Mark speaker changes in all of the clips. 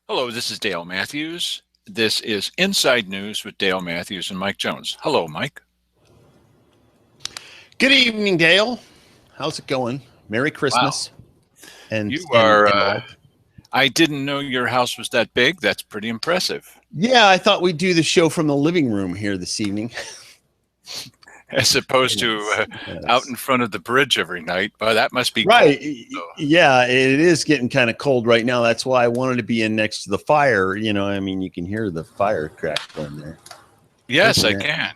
Speaker 1: Hello, this is Dale Matthews. This is Inside News with Dale Matthews and Mike Jones. Hello, Mike.
Speaker 2: Good evening, Dale. How's it going? Merry Christmas.
Speaker 1: Wow.
Speaker 2: And
Speaker 1: You are,
Speaker 2: and all.
Speaker 1: I didn't know your house was that big. That's pretty impressive.
Speaker 2: Yeah, I thought we'd do the show from the living room here this evening.
Speaker 1: As opposed to out in front of the bridge every night. Well, that must be
Speaker 2: right.
Speaker 1: Cold.
Speaker 2: Yeah, it is getting kind of cold right now. That's why I wanted to be in next to the fire. You know, I mean, you can hear the fire crackling there.
Speaker 1: Yes, I can.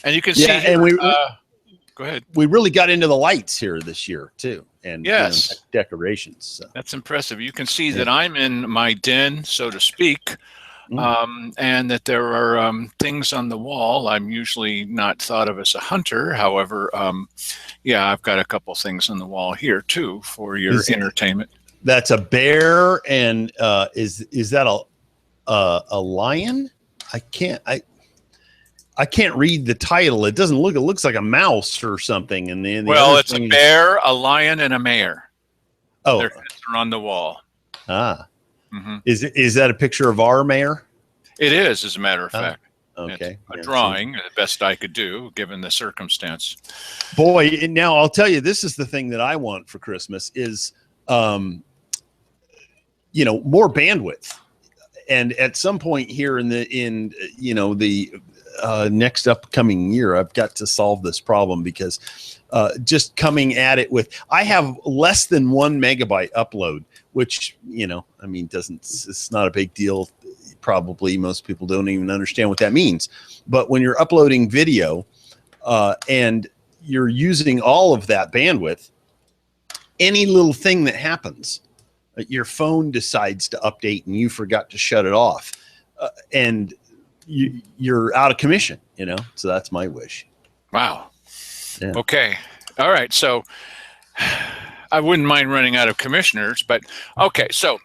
Speaker 1: And you can see here,
Speaker 2: and
Speaker 1: go ahead.
Speaker 2: We really got into the lights here this year too, and
Speaker 1: yes,
Speaker 2: decorations. So.
Speaker 1: That's impressive. You can see that I'm in my den, so to speak. And that there are things on the wall. I'm usually not thought of as a hunter. However, yeah, I've got a couple things on the wall here too for your entertainment.
Speaker 2: That's a bear, and is that a lion? I can't read the title. It doesn't look. It looks like a mouse or something. And the
Speaker 1: well, it's a bear, a lion, and a mare.
Speaker 2: Oh,
Speaker 1: their heads are on the wall.
Speaker 2: Ah. Mm-hmm. Is that a picture of our mayor?
Speaker 1: It is, as a matter of fact.
Speaker 2: Okay.
Speaker 1: It's a drawing, the best I could do, given the circumstance.
Speaker 2: Boy, and now I'll tell you, this is the thing that I want for Christmas is, more bandwidth. And at some point here in the next upcoming year, I've got to solve this problem because just coming at it with, I have less than 1 megabyte upload, which, it's not a big deal. Probably most people don't even understand what that means. But when you're uploading video and you're using all of that bandwidth, any little thing that happens, your phone decides to update and you forgot to shut it off, and you're out of commission, so that's my wish.
Speaker 1: Wow. Yeah. Okay. All right. So I wouldn't mind running out of commissioners, but okay. So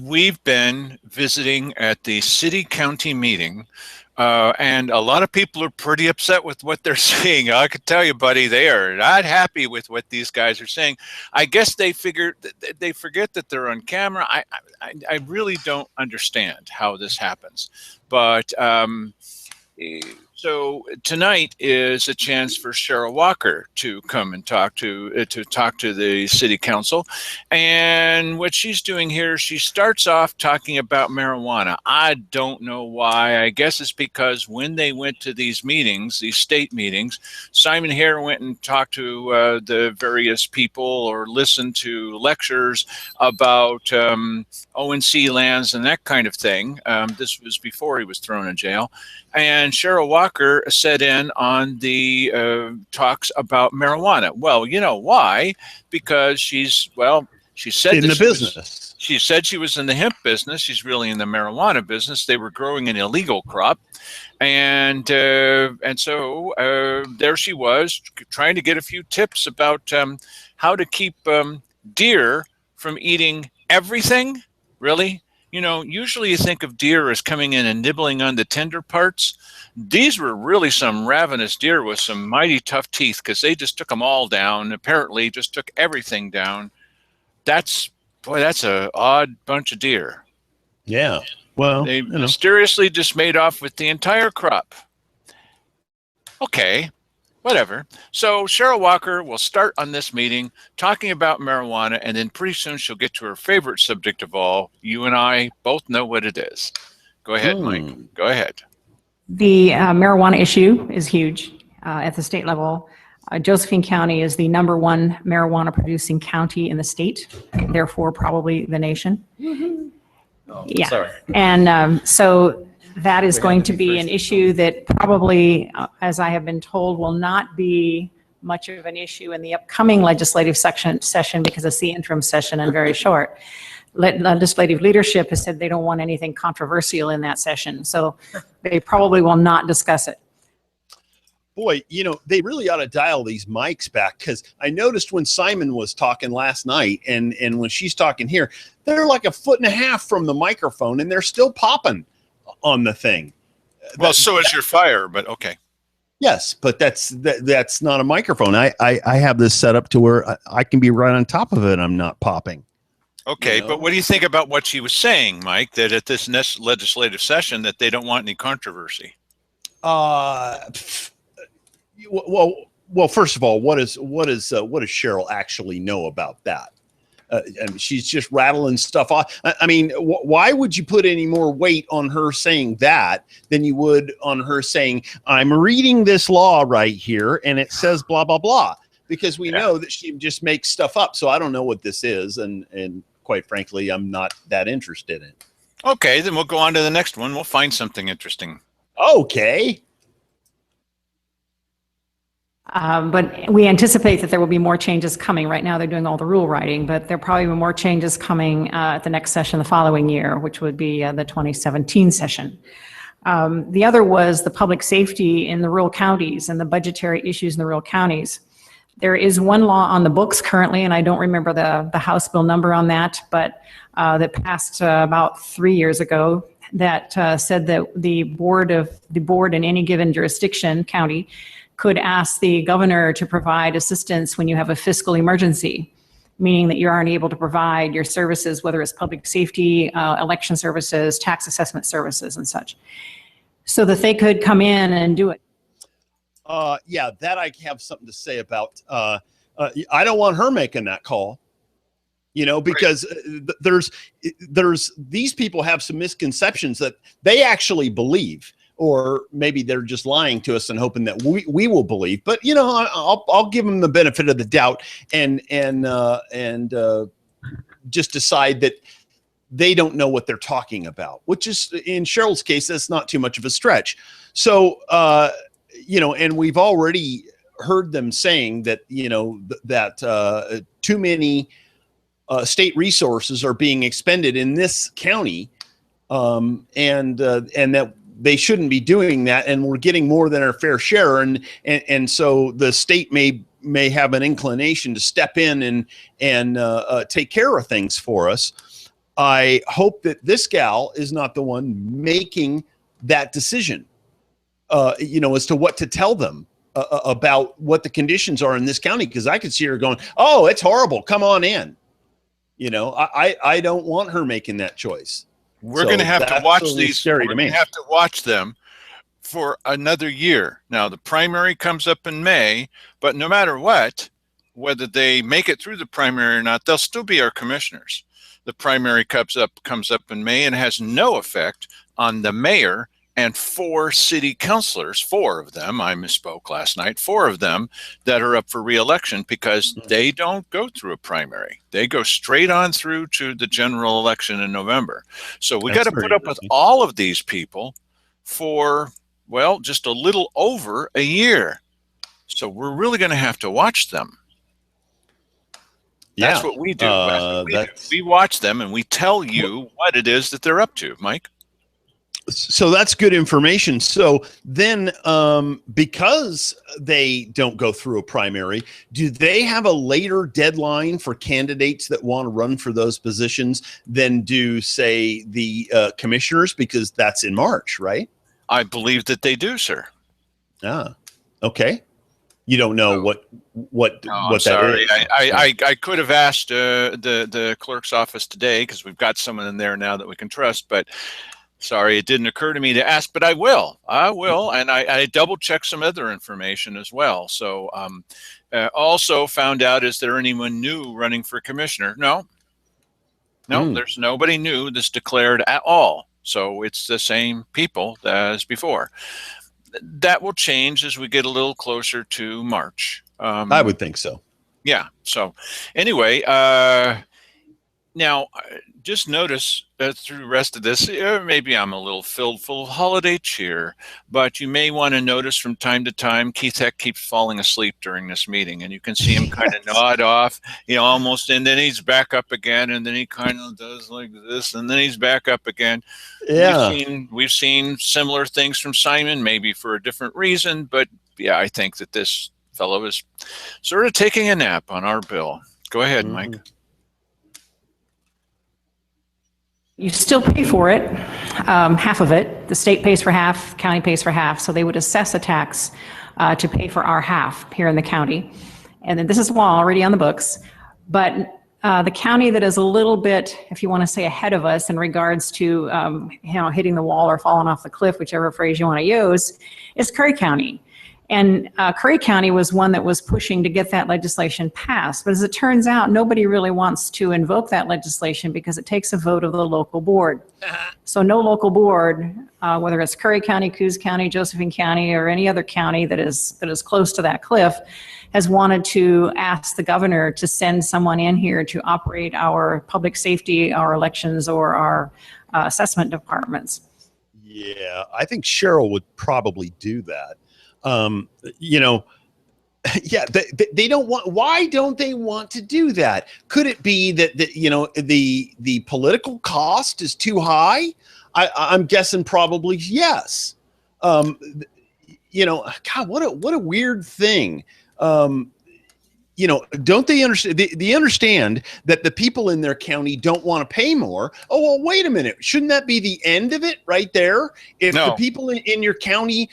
Speaker 1: we've been visiting at the city-county meeting, and a lot of people are pretty upset with what they're seeing. I could tell you, buddy, they are not happy with what these guys are saying. I guess they forget that they're on camera. I really don't understand how this happens, but so tonight is a chance for Cheryl Walker to come and talk to the city council. And what she's doing here, she starts off talking about marijuana. I don't know why. I guess it's because when they went to these meetings, these state meetings, Simon Hare went and talked to the various people or listened to lectures about ONC lands and that kind of thing. This was before he was thrown in jail. And Cheryl Walker sat in on the talks about marijuana. Well, you know why? Because she said
Speaker 2: in the business.
Speaker 1: She said she was in the hemp business. She's really in the marijuana business. They were growing an illegal crop, and so there she was trying to get a few tips about how to keep deer from eating everything. Really. Usually you think of deer as coming in and nibbling on the tender parts. These were really some ravenous deer with some mighty tough teeth because they just took them all down. Apparently just took everything down. That's an odd bunch of deer.
Speaker 2: Yeah. Well,
Speaker 1: they mysteriously just made off with the entire crop. Okay. Whatever. So Cheryl Walker will start on this meeting talking about marijuana, and then pretty soon she'll get to her favorite subject of all. You and I both know what it is. Go ahead, Mike. Go ahead.
Speaker 3: The marijuana issue is huge at the state level. Josephine County is the #1 marijuana producing county in the state, therefore probably the nation. Mm-hmm. Oh, yeah. Sorry. And so that is going to be an issue that probably, as I have been told, will not be much of an issue in the upcoming legislative session because it's the interim session and very short. Legislative leadership has said they don't want anything controversial in that session, so they probably will not discuss it.
Speaker 2: Boy, they really ought to dial these mics back, because I noticed when Simon was talking last night and when she's talking here, they're like 1.5 feet from the microphone and they're still popping on the thing.
Speaker 1: Well, so is your fire, but okay.
Speaker 2: Yes, but that's not a microphone. I have this set up to where I can be right on top of it. I'm not popping.
Speaker 1: Okay, but what do you think about what she was saying, Mike, that at this next legislative session that they don't want any controversy?
Speaker 2: Well, first of all, what does Cheryl actually know about that? I mean, she's just rattling stuff off. I mean, why would you put any more weight on her saying that than you would on her saying, I'm reading this law right here and it says blah, blah, blah, because we know that she just makes stuff up. So I don't know what this is. And quite frankly, I'm not that interested in it.
Speaker 1: Okay, then we'll go on to the next one. We'll find something interesting.
Speaker 2: Okay.
Speaker 3: But we anticipate that there will be more changes coming. Right now, they're doing all the rule writing, but there probably will be more changes coming at the next session the following year, which would be the 2017 session. The other was the public safety in the rural counties and the budgetary issues in the rural counties. There is one law on the books currently, and I don't remember the House bill number on that, but that passed about 3 years ago, that said that the board in any given jurisdiction, county, could ask the governor to provide assistance when you have a fiscal emergency, meaning that you aren't able to provide your services, whether it's public safety, election services, tax assessment services, and such, so that they could come in and do it.
Speaker 2: Yeah, that I have something to say about. I don't want her making that call, because there's these people have some misconceptions that they actually believe. Or maybe they're just lying to us and hoping that we will believe. But I'll give them the benefit of the doubt and just decide that they don't know what they're talking about. Which is, in Cheryl's case, that's not too much of a stretch. So and we've already heard them saying that that too many state resources are being expended in this county, and that they shouldn't be doing that, and we're getting more than our fair share, and so the state may have an inclination to step in and take care of things for us. I hope that this gal is not the one making that decision, as to what to tell them about what the conditions are in this county, because I could see her going, "Oh, it's horrible. Come on in." I don't want her making that choice.
Speaker 1: We're going to have to watch these.
Speaker 2: Scary
Speaker 1: we're
Speaker 2: to me.
Speaker 1: going to have to watch them for another year. Now, the primary comes up in May, but no matter what, whether they make it through the primary or not, they'll still be our commissioners. The primary comes up in May and has no effect on the mayor and 4 city councilors, 4 of them, I misspoke last night, 4 of them that are up for re-election, because they don't go through a primary. They go straight on through to the general election in November. So we got to put up with all of these people for, well, just a little over a year. So we're really going to have to watch them. That's what we do. We watch them and we tell you what it is that they're up to, Mike.
Speaker 2: So that's good information. So then, because they don't go through a primary, do they have a later deadline for candidates that want to run for those positions than do, say, the commissioners? Because that's in March, right?
Speaker 1: I believe that they do, sir.
Speaker 2: Ah, okay. You don't know what that
Speaker 1: sorry.
Speaker 2: is.
Speaker 1: I could have asked the clerk's office today, because we've got someone in there now that we can trust, but sorry, it didn't occur to me to ask, but I will, and I double checked some other information as well. So also found out, is there anyone new running for commissioner? No, there's nobody new that's declared at all. So it's the same people as before. That will change as we get a little closer to March.
Speaker 2: I would think so.
Speaker 1: Yeah. So anyway, now just notice through the rest of this, maybe I'm a little filled full of holiday cheer, but you may want to notice from time to time, Keith Heck keeps falling asleep during this meeting, and you can see him kind of nod off, almost, and then he's back up again, and then he kind of does like this, and then he's back up again.
Speaker 2: Yeah.
Speaker 1: We've seen similar things from Simon, maybe for a different reason, but yeah, I think that this fellow is sort of taking a nap on our bill. Go ahead, Mike.
Speaker 3: You still pay for it, half of it. The state pays for half, county pays for half. So they would assess a tax to pay for our half here in the county. And then this is law already on the books. But The county that is a little bit, if you want to say, ahead of us in regards to, hitting the wall or falling off the cliff, whichever phrase you want to use, is Curry County. And Curry County was one that was pushing to get that legislation passed. But as it turns out, nobody really wants to invoke that legislation because it takes a vote of the local board. So no local board, whether it's Curry County, Coos County, Josephine County, or any other county that is close to that cliff, has wanted to ask the governor to send someone in here to operate our public safety, our elections, or our assessment departments.
Speaker 2: Yeah, I think Cheryl would probably do that. Yeah, they don't want. Why don't they want to do that? Could it be that the political cost is too high? I'm guessing probably yes. God, what a weird thing. Don't they understand? They understand that the people in their county don't want to pay more. Oh, well, wait a minute. Shouldn't that be the end of it right there? If the people in your county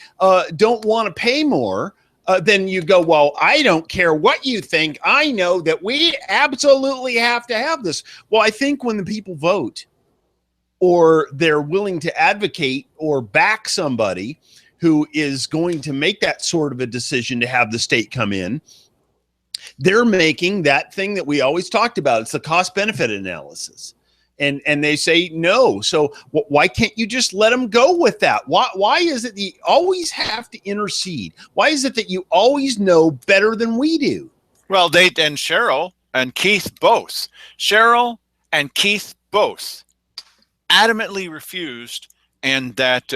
Speaker 2: don't want to pay more, then you go, well, I don't care what you think. I know that we absolutely have to have this. Well, I think when the people vote or they're willing to advocate or back somebody who is going to make that sort of a decision to have the state come in, they're making that thing that we always talked about. It's the cost benefit analysis. And they say no. So why can't you just let them go with that? Why is it that you always have to intercede? Why is it that you always know better than we do?
Speaker 1: Well, and Cheryl and Keith both. Cheryl and Keith both adamantly refused. And that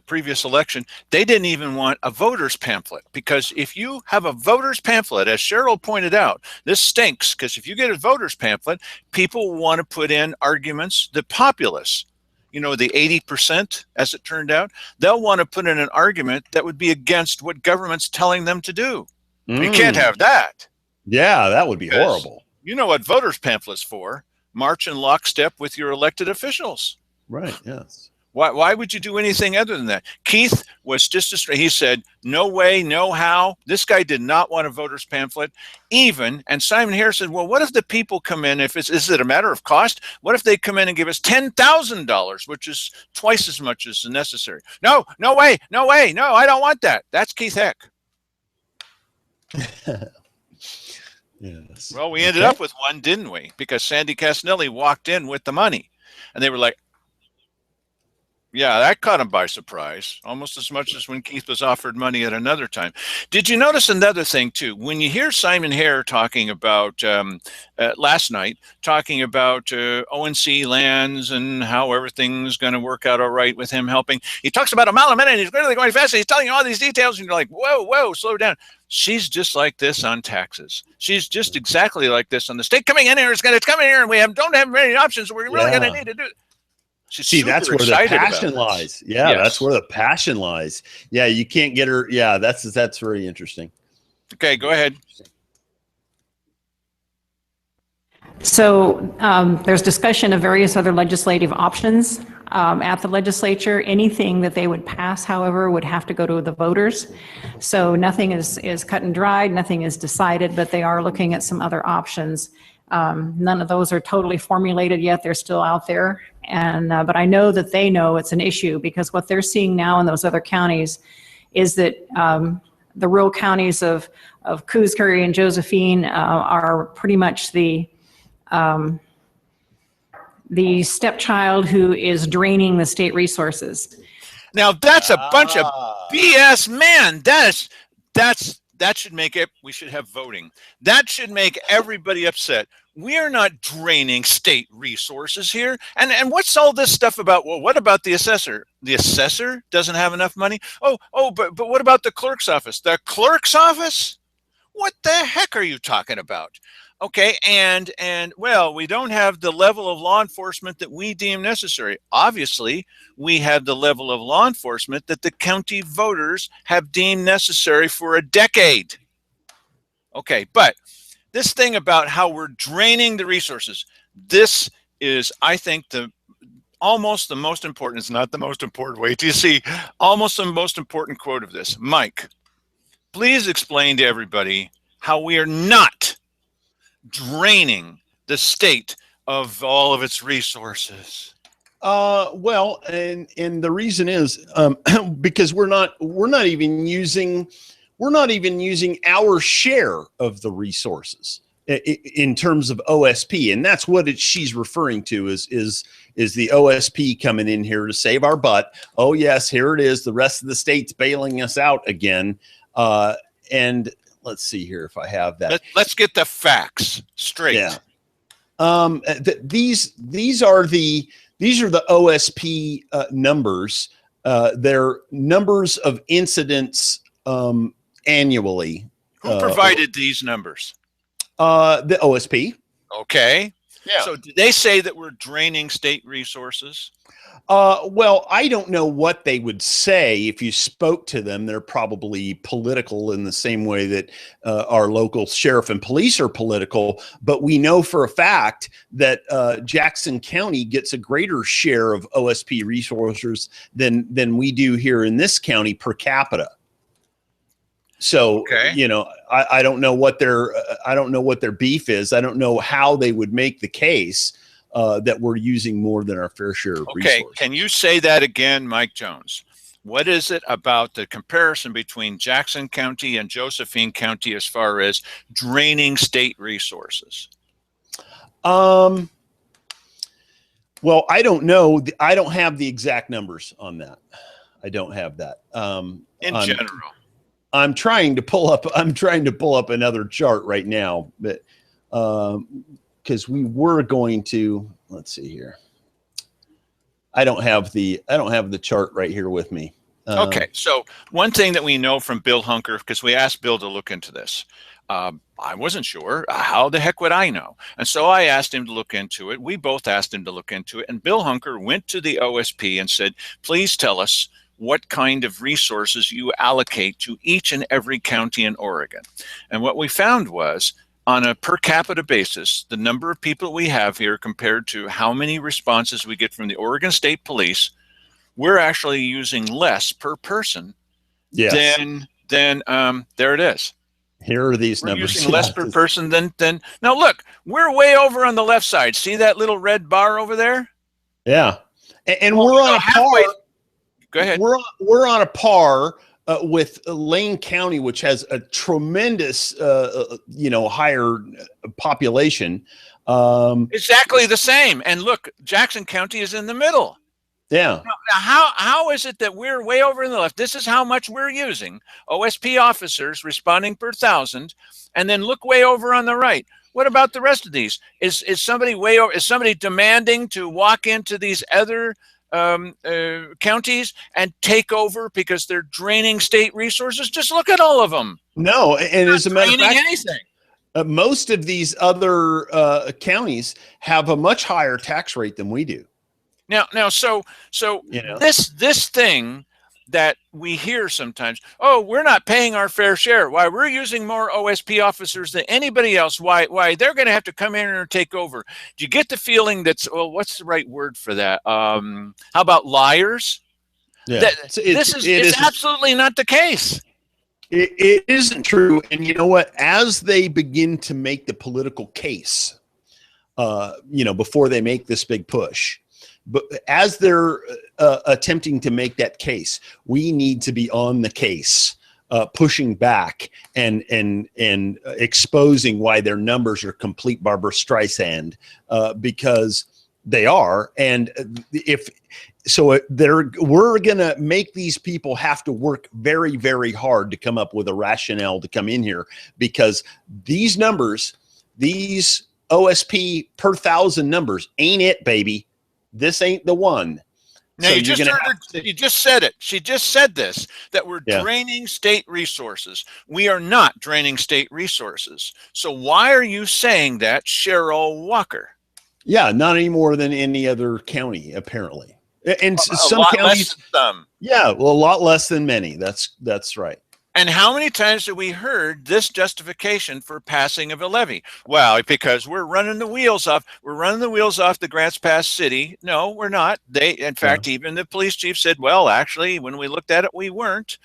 Speaker 1: previous election, they didn't even want a voter's pamphlet, because if you have a voter's pamphlet, as Cheryl pointed out, this stinks, because if you get a voter's pamphlet, people want to put in arguments. The populace, the 80%, as it turned out, they'll want to put in an argument that would be against what government's telling them to do. You can't have that.
Speaker 2: Yeah, that would be horrible.
Speaker 1: You know what voters' pamphlets for? March in lockstep with your elected officials.
Speaker 2: Right, yes.
Speaker 1: Why would you do anything other than that? Keith was just he said, no way, no how. This guy did not want a voter's pamphlet. And Simon Harris said, well, what if the people come in, is it a matter of cost? What if they come in and give us $10,000, which is twice as much as necessary? No way, no, I don't want that. That's Keith Heck.
Speaker 2: Yes.
Speaker 1: Well, we ended up with one, didn't we? Because Sandy Castanelli walked in with the money, and they were like, yeah, that caught him by surprise, almost as much as when Keith was offered money at another time. Did you notice another thing, too? When you hear Simon Hare talking about, last night, talking about ONC lands and how everything's going to work out all right with him helping, he talks about a mile a minute, and he's really going fast, and he's telling you all these details, and you're like, whoa, slow down. She's just like this on taxes. She's just exactly like this on the state coming in here. It's coming here, and we don't have many options. We're really going to need to do it.
Speaker 2: See, that's where the passion lies. Yeah, yes. That's where the passion lies. Yeah, you can't get her. Yeah, that's very interesting.
Speaker 1: Okay, go ahead.
Speaker 3: So there's discussion of various other legislative options at the legislature. Anything that they would pass, however, would have to go to the voters. So nothing is cut and dried, nothing is decided, but they are looking at some other options. None of those are totally formulated yet. They're still out there. But I know that they know it's an issue, because what they're seeing now in those other counties is that the rural counties of Coos, Curry, and Josephine are pretty much the stepchild who is draining the state resources.
Speaker 1: Now that's a bunch of BS, man. That should make it. We should have voting. That should make everybody upset. We are not draining state resources here. And what's all this stuff about? Well, what about the assessor? The assessor doesn't have enough money. But what about the clerk's office? The clerk's office? What the heck are you talking about? Okay, and well, we don't have the level of law enforcement that we deem necessary. Obviously, we have the level of law enforcement that the county voters have deemed necessary for a decade. Okay, but this thing about how we're draining the resources, this is, I think, almost the most important. It's not the most important. Wait till you see almost the most important quote of this. Mike, please explain to everybody how we are not draining the state of all of its resources?
Speaker 2: Well, and the reason is because we're not even using our share of the resources in terms of OSP, and that's what she's referring to is the OSP coming in here to save our butt. Oh yes, here it is. The rest of the state's bailing us out again. And let's see here if I have that.
Speaker 1: Let's get the facts straight.
Speaker 2: Yeah. These are the OSP numbers. They're numbers of incidents annually.
Speaker 1: Who provided these numbers?
Speaker 2: The OSP.
Speaker 1: Okay.
Speaker 2: Yeah.
Speaker 1: So did they say that we're draining state resources?
Speaker 2: Well, I don't know what they would say if you spoke to them. They're probably political in the same way that our local sheriff and police are political. But we know for a fact that Jackson County gets a greater share of OSP resources than we do here in this county per capita. So,
Speaker 1: okay.
Speaker 2: You know, I don't know what their beef is. I don't know how they would make the case that we're using more than our fair share of resources.
Speaker 1: Okay, can you say that again, Mike Jones? What is it about the comparison between Jackson County and Josephine County as far as draining state resources?
Speaker 2: Well, I don't know. I don't have the exact numbers on that. I don't have that.
Speaker 1: In general.
Speaker 2: I'm trying to pull up another chart right now, but because we were going to, let's see here. I don't have the chart right here with me.
Speaker 1: Okay, so one thing that we know from Bill Hunker, because we asked Bill to look into this, I wasn't sure. How the heck would I know? And so I asked him to look into it. We both asked him to look into it. And Bill Hunker went to the OSP and said, please tell us what kind of resources you allocate to each and every county in Oregon. And what we found was, on a per capita basis, the number of people we have here compared to how many responses we get from the Oregon State Police, we're actually using less per person.
Speaker 2: Yes.
Speaker 1: than there it is.
Speaker 2: Here are these
Speaker 1: We're
Speaker 2: numbers.
Speaker 1: using less per person than now look, we're way over on the left side. See that little red bar over there?
Speaker 2: Yeah. And we're on a par.
Speaker 1: Go ahead.
Speaker 2: We're on a par with Lane County, which has a tremendous, higher population.
Speaker 1: Exactly the same. And look, Jackson County is in the middle.
Speaker 2: Yeah.
Speaker 1: Now, how is it that we're way over in the left? This is how much we're using. OSP officers responding per 1,000, and then look way over on the right. What about the rest of these? Is somebody way over? Is somebody demanding to walk into these other counties and take over because they're draining state resources? Just look at all of them.
Speaker 2: No, and as a matter of fact,
Speaker 1: anything.
Speaker 2: Most of these other counties have a much higher tax rate than we do.
Speaker 1: Now, so this thing that we hear sometimes, oh, we're not paying our fair share. Why, we're using more OSP officers than anybody else. Why they're going to have to come in and take over. Do you get the feeling that's, well, what's the right word for that? How about liars?
Speaker 2: Yeah,
Speaker 1: It's absolutely not the case.
Speaker 2: It isn't true. And you know what? As they begin to make the political case, before they make this big push, but as they're attempting to make that case, we need to be on the case, pushing back and exposing why their numbers are complete Barbara Streisand, because they are. And we're going to make these people have to work very, very hard to come up with a rationale to come in here, because these numbers, these OSP per 1,000 numbers ain't it, baby. This ain't the one.
Speaker 1: Now,
Speaker 2: so
Speaker 1: you just said it. She just said this, that we're draining state resources. We are not draining state resources. So why are you saying that, Cheryl Walker?
Speaker 2: Yeah, not any more than any other county, apparently. And some counties,
Speaker 1: some.
Speaker 2: Yeah, well, a lot less than many. That's right.
Speaker 1: And how many times have we heard this justification for passing of a levy? Well, because we're running the wheels off. We're running the wheels off the Grants Pass city. No, we're not. In fact, even the police chief said, well, actually, when we looked at it, we weren't.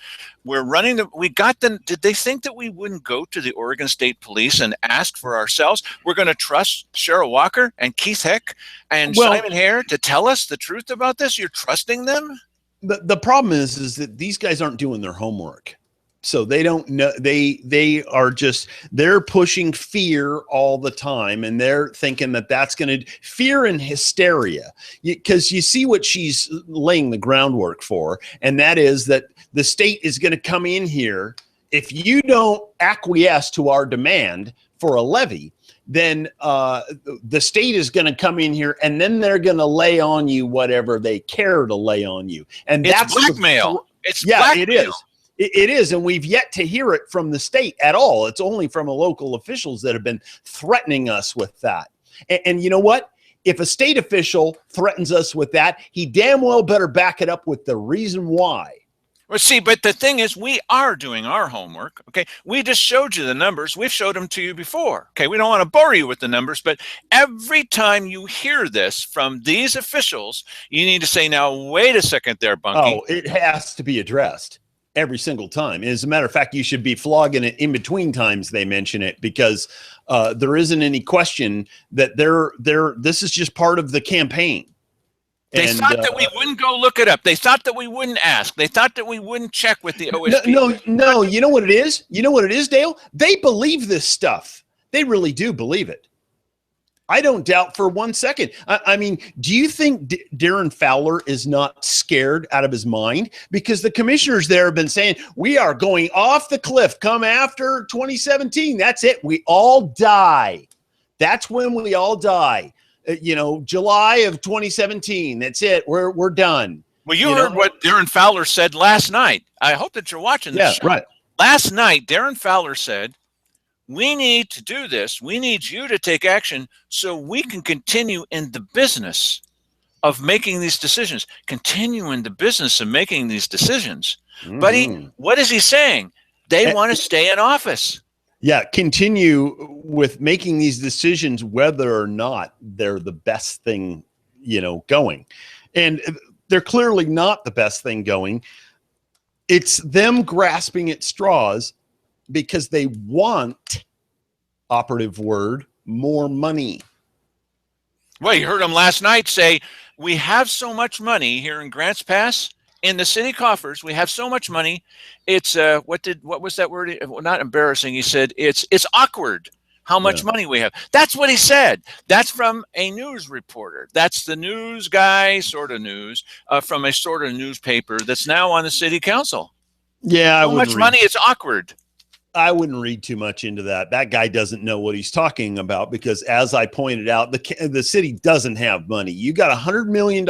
Speaker 1: Did they think that we wouldn't go to the Oregon State Police and ask for ourselves? We're going to trust Cheryl Walker and Keith Heck and Simon Hare to tell us the truth about this? You're trusting them?
Speaker 2: The problem is that these guys aren't doing their homework. So they don't know, they're pushing fear all the time, and they're thinking that that's going to fear and hysteria, because you see what she's laying the groundwork for. And that is that the state is going to come in here. If you don't acquiesce to our demand for a levy, then the state is going to come in here, and then they're going to lay on you whatever they care to lay on you. And that's
Speaker 1: blackmail.
Speaker 2: Blackmail. It is. It is, and we've yet to hear it from the state at all. It's only from local officials that have been threatening us with that. And you know what? If a state official threatens us with that, he damn well better back it up with the reason why.
Speaker 1: Well, see, but the thing is, we are doing our homework, okay? We just showed you the numbers. We've showed them to you before, okay? We don't want to bore you with the numbers, but every time you hear this from these officials, you need to say, now, wait a second there, Bunky.
Speaker 2: Oh, it has to be addressed every single time. As a matter of fact, you should be flogging it in between times they mention it, because there isn't any question that this is just part of the campaign.
Speaker 1: They thought that we wouldn't go look it up. They thought that we wouldn't ask. They thought that we wouldn't check with the OSP.
Speaker 2: No. You know what it is? You know what it is, Dale? They believe this stuff. They really do believe it. I don't doubt for 1 second. I mean, do you think Darren Fowler is not scared out of his mind? Because the commissioners there have been saying, we are going off the cliff come after 2017. That's it. We all die. That's when we all die. July of 2017. That's it. We're done.
Speaker 1: Well, you heard what Darren Fowler said last night. I hope that you're watching this show.
Speaker 2: Right.
Speaker 1: Last night, Darren Fowler said, we need to do this. We need you to take action so we can continue in the business of making these decisions. Continue in the business of making these decisions. Mm-hmm. But what is he saying? They want to stay in office.
Speaker 2: Yeah, continue with making these decisions whether or not they're the best thing, going. And they're clearly not the best thing going. It's them grasping at straws because they want, operative word, more money.
Speaker 1: Well, you heard him last night say, we have so much money here in Grants Pass in the city coffers. We have so much money. It's what was that word? Not embarrassing. He said it's awkward how much money we have. That's what he said. That's from a news reporter. That's the news guy, sort of news, from a sort of newspaper that's now on the city council.
Speaker 2: Yeah,
Speaker 1: so much money, it's awkward.
Speaker 2: I wouldn't read too much into that. That guy doesn't know what he's talking about, because as I pointed out, the city doesn't have money. You got $100 million,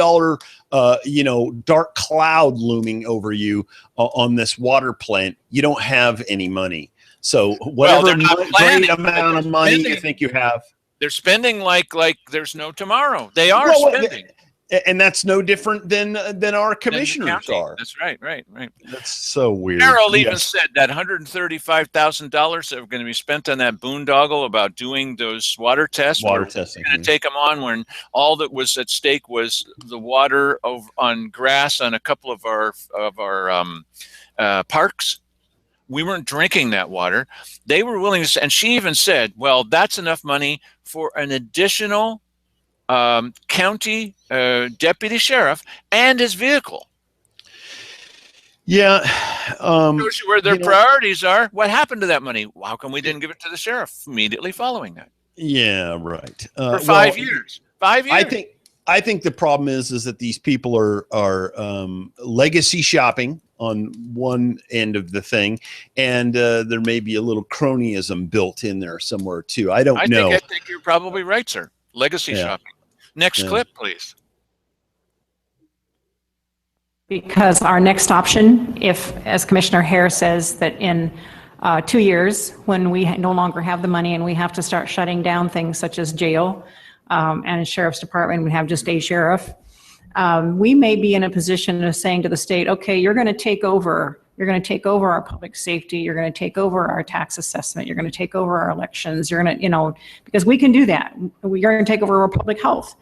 Speaker 2: dark cloud looming over you on this water plant. You don't have any money. So whatever great amount of money you think you have,
Speaker 1: they're spending like there's no tomorrow. They are spending.
Speaker 2: And that's no different than our commissioners are.
Speaker 1: That's right.
Speaker 2: That's so weird.
Speaker 1: Carol even said that $135,000 that were going to be spent on that boondoggle about doing those water tests.
Speaker 2: Water testing.
Speaker 1: Going to take them on when all that was at stake was the water on grass on a couple of our parks. We weren't drinking that water. They were willing to, and she even said, well, that's enough money for an additional county deputy sheriff and his vehicle.
Speaker 2: Yeah.
Speaker 1: Shows you where their priorities are. What happened to that money? How come we didn't give it to the sheriff immediately following that?
Speaker 2: Yeah, right.
Speaker 1: For 5 years. 5 years.
Speaker 2: I think the problem is that these people are legacy shopping on one end of the thing, and there may be a little cronyism built in there somewhere too. I don't know.
Speaker 1: I think you're probably right, sir. Legacy shopping. Next clip, please.
Speaker 3: Because our next option, if, as Commissioner Hare says, that in 2 years, when we no longer have the money and we have to start shutting down things such as jail and sheriff's department, we have just a sheriff, we may be in a position of saying to the state, okay, you're going to take over You're going to take over our public safety. You're going to take over our tax assessment. You're going to take over our elections. You're going to, because we can do that. You're going to take over our public health.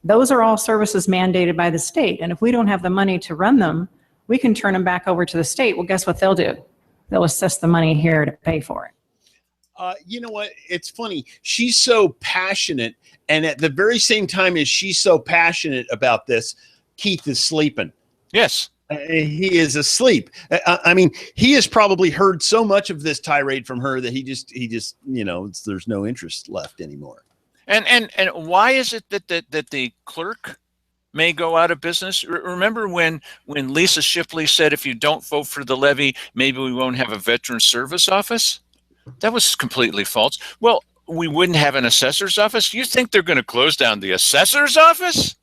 Speaker 3: Those are all services mandated by the state. And if we don't have the money to run them, we can turn them back over to the state. Well, guess what they'll do? They'll assess the money here to pay for it.
Speaker 2: You know what? It's funny. She's so passionate. And at the very same time as she's so passionate about this, Keith is sleeping.
Speaker 1: Yes.
Speaker 2: He is asleep. I mean, he has probably heard so much of this tirade from her that he just, there's no interest left anymore.
Speaker 1: And why is it that the clerk may go out of business? Remember when Lisa Shipley said, if you don't vote for the levy, maybe we won't have a veteran service office? That was completely false. Well, we wouldn't have an assessor's office. You think they're going to close down the assessor's office?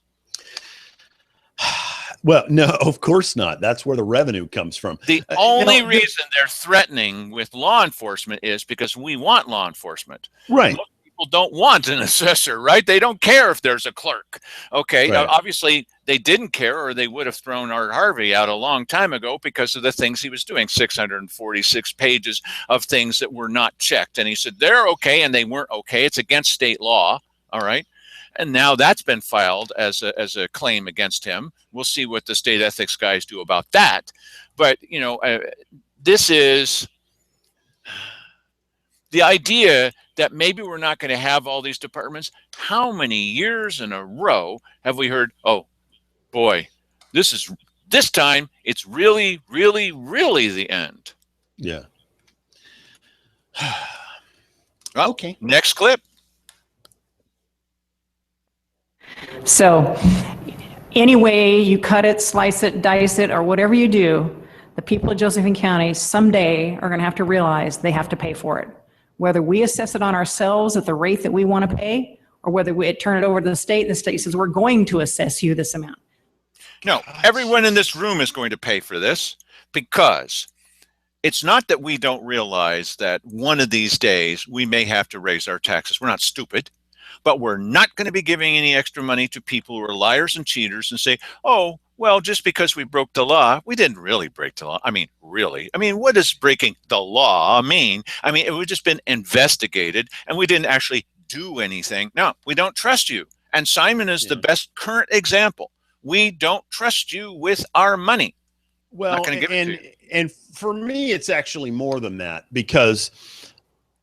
Speaker 2: Well, no, of course not. That's where the revenue comes from.
Speaker 1: The only reason they're threatening with law enforcement is because we want law enforcement.
Speaker 2: Right.
Speaker 1: Most people don't want an assessor, right? They don't care if there's a clerk. Okay.
Speaker 2: Right.
Speaker 1: Obviously, they didn't care, or they would have thrown Art Harvey out a long time ago because of the things he was doing. 646 pages of things that were not checked. And he said, they're okay, and they weren't okay. It's against state law. All right. And now that's been filed as a claim against him. We'll see what the state ethics guys do about that. But, this is the idea that maybe we're not going to have all these departments. How many years in a row have we heard, oh, boy, this time it's really, really, really the end?
Speaker 2: Yeah.
Speaker 1: Well,
Speaker 2: okay.
Speaker 1: Next clip.
Speaker 3: So any way you cut it, slice it, dice it, or whatever you do, the people of Josephine County someday are going to have to realize they have to pay for it. Whether we assess it on ourselves at the rate that we want to pay, or whether we turn it over to the state, and the state says, we're going to assess you this amount.
Speaker 1: No, everyone in this room is going to pay for this, because it's not that we don't realize that one of these days we may have to raise our taxes. We're not stupid. But we're not going to be giving any extra money to people who are liars and cheaters and say, oh, well, just because we broke the law, we didn't really break the law. I mean, really? I mean, what does breaking the law mean? I mean, it would just been investigated and we didn't actually do anything. No, we don't trust you. And Simon is the best current example. We don't trust you with our money.
Speaker 2: Well, and for me, it's actually more than that, because